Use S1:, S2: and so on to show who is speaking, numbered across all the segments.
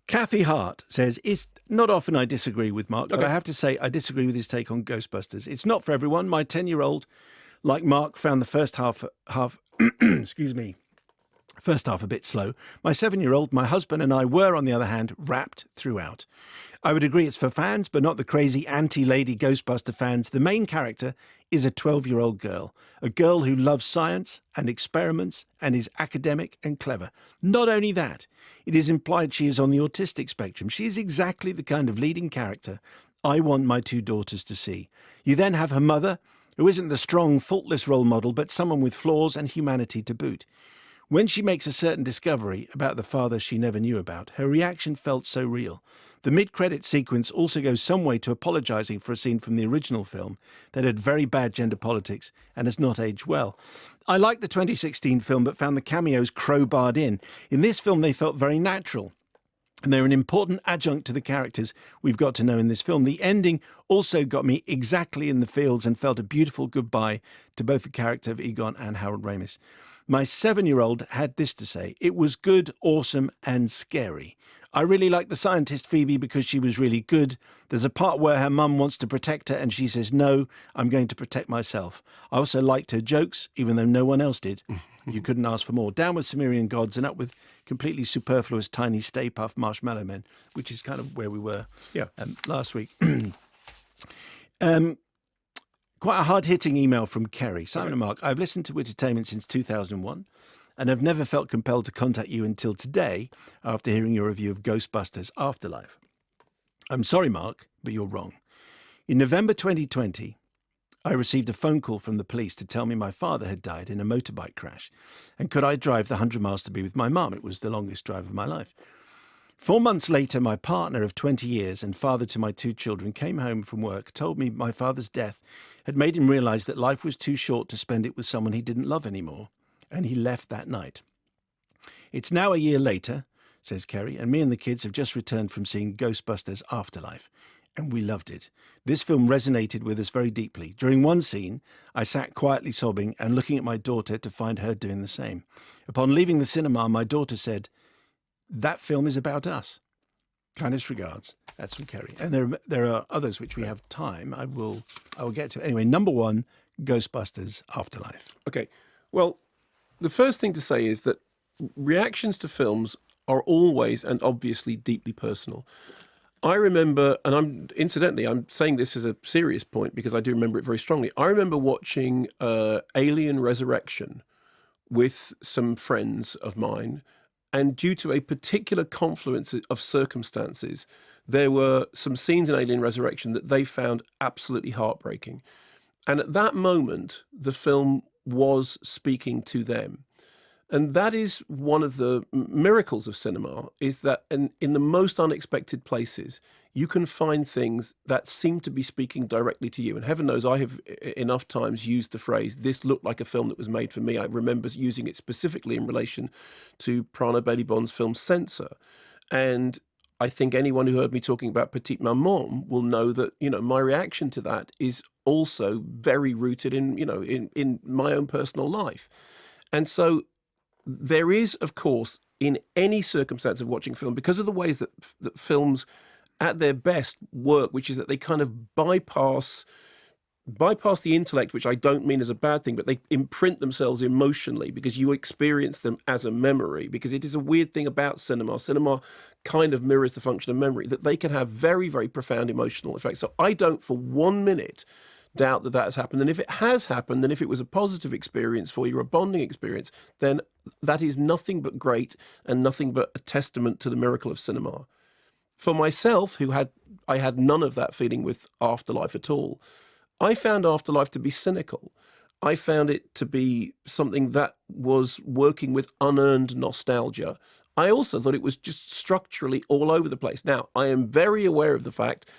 S1: Kathy Hart says, it's not often I disagree with Mark, but
S2: Okay.
S1: I have to say I disagree with his take on Ghostbusters. It's not for everyone. My 10-year-old, like Mark, found the first half excuse me, first half a bit slow. My 7-year-old, my husband and I were, on the other hand, rapt throughout. I would agree it's for fans, but not the crazy anti-Lady Ghostbuster fans. The main character is a 12-year-old girl, a girl who loves science and experiments and is academic and clever. Not only that, it is implied she is on the autistic spectrum. She is exactly the kind of leading character I want my 2 daughters to see. You then have her mother, who isn't the strong, faultless role model, but someone with flaws and humanity to boot. When she makes a certain discovery about the father she never knew about, her reaction felt so real. The mid-credit sequence also goes some way to apologising for a scene from the original film that had very bad gender politics and has not aged well. I liked the 2016 film but found the cameos crowbarred in. In this film they felt very natural, and they're an important adjunct to the characters we've got to know in this film. The ending also got me exactly in the feels and felt a beautiful goodbye to both the character of Egon and Harold Ramis. My 7-year-old had this to say: it was good, awesome, and scary. I really like the scientist Phoebe because she was really good. There's a part where her mum wants to protect her and she says, no, I'm going to protect myself. I also liked her jokes, even though no one else did. You couldn't ask for more. Down with Sumerian gods and up with completely superfluous tiny Stay Puft Marshmallow Men, which is kind of where we were last week. Quite a hard-hitting email from Kerry. Simon and Mark, I've listened to Wittertainment since 2001 and have never felt compelled to contact you until today after hearing your review of Ghostbusters Afterlife. I'm sorry, Mark, but you're wrong. In November 2020, I received a phone call from the police to tell me my father had died in a motorbike crash and could I drive the 100 miles to be with my mum. It was the longest drive of my life. 4 months later, my partner of 20 years and father to my 2 children came home from work, told me my father's death had made him realise that life was too short to spend it with someone he didn't love anymore, and he left that night. It's now a year later, says Kerry, and me and the kids have just returned from seeing Ghostbusters Afterlife, and we loved it. This film resonated with us very deeply. During one scene, I sat quietly sobbing and looking at my daughter to find her doing the same. Upon leaving the cinema, my daughter said, that film is about us. Kindest regards. That's from Kerry. And there are others which we have time. I will get to. Anyway, number 1, Ghostbusters Afterlife.
S2: Okay. Well, the first thing to say is that reactions to films are always and obviously deeply personal. I remember, and I'm saying this as a serious point because I do remember it very strongly. I remember watching Alien Resurrection with some friends of mine, and due to a particular confluence of circumstances, there were some scenes in Alien Resurrection that they found absolutely heartbreaking. And at that moment, the film was speaking to them. And that is one of the miracles of cinema, is that in the most unexpected places, you can find things that seem to be speaking directly to you. And heaven knows I have enough times used the phrase, this looked like a film that was made for me. I remember using it specifically in relation to Prana Bailey Bond's film Censor. And I think anyone who heard me talking about Petite Maman will know that, my reaction to that is also very rooted in my own personal life. And so there is, of course, in any circumstance of watching film, because of the ways that films at their best work, which is that they kind of bypass the intellect, which I don't mean as a bad thing, but they imprint themselves emotionally because you experience them as a memory, because it is a weird thing about cinema. Cinema kind of mirrors the function of memory, that they can have very, very profound emotional effects. So I don't for 1 minute doubt that has happened. And if it has happened, and if it was a positive experience for you, a bonding experience, then that is nothing but great and nothing but a testament to the miracle of cinema. For myself, I had none of that feeling with Afterlife at all. I found Afterlife to be cynical. I found it to be something that was working with unearned nostalgia. I also thought it was just structurally all over the place. Now, I am very aware of the fact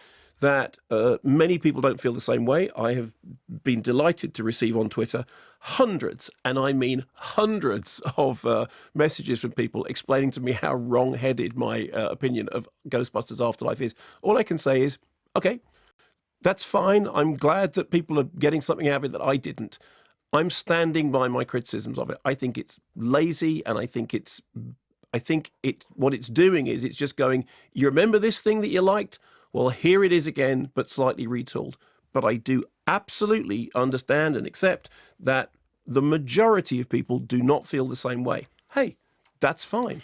S2: that many people don't feel the same way. I have been delighted to receive on Twitter hundreds, and I mean hundreds of messages from people explaining to me how wrong-headed my opinion of Ghostbusters Afterlife is. All I can say is, okay, that's fine. I'm glad that people are getting something out of it that I didn't. I'm standing by my criticisms of it. I think it's lazy, and I think it's I think what it's doing is it's just going, you remember this thing that you liked? Well, here it is again, but slightly retooled. But I do absolutely understand and accept that the majority of people do not feel the same way. Hey, that's fine.